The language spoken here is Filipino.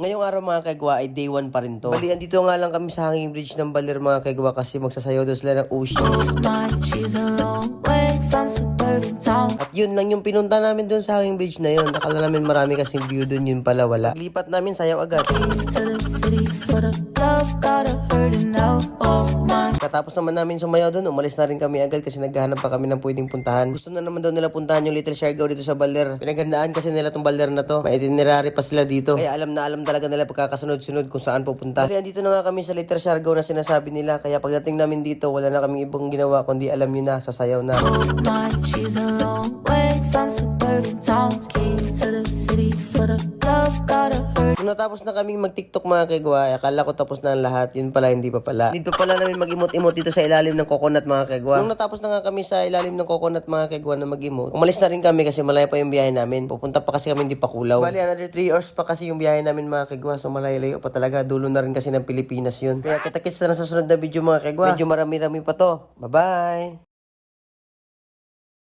Ngayong araw mga kagwa ay day 1 pa rin to. Bali, andito nga lang kami sa hanging bridge ng Baler mga kagwa kasi magsasayaw doon sila ng Ushis. At yun lang yung pinunta namin doon sa hanging bridge na yun. Nakala namin marami kasing view doon, yun pala wala. Paglipat namin, sayaw agad. Katapos naman namin sumayaw doon, umalis na rin kami agad kasi naghahanap pa kami ng pwedeng puntahan. Gusto na naman daw nila puntahan yung Little Siargao dito sa Baler. Pinaghandaan kasi nila tong Baler na to. May itinerary pa sila dito. Kaya alam na alam talaga nila pagkakasunod-sunod kung saan pupunta. Kaya andito na nga kami sa Little Siargao na sinasabi nila. Kaya pagdating namin dito, wala na kaming ibang ginawa kundi alam nyo na, sasayaw na. She's a long way from suburban towns, key to the city for the love, gotta hurt. Nung natapos na kaming mag-TikTok mga kagwa, akala ko tapos na ang lahat. Yun pala, hindi pa pala. Hindi pa pala namin mag-imot-imot dito sa ilalim ng coconut mga kagwa. Nung natapos na nga kami sa ilalim ng coconut mga kagwa na mag-imot, umalis na rin kami kasi malayo pa yung biyahe namin. Pupunta pa kasi kami hindi pa Kulaw. Bali, another 3 hours pa kasi yung biyahe namin mga kagwa. So malayo-layo pa talaga. Dulo na rin kasi ng Pilipinas yun. Kaya kita-kits na lang sa sunod na video mga kagwa. Medyo marami-rami pa to. Bye-bye!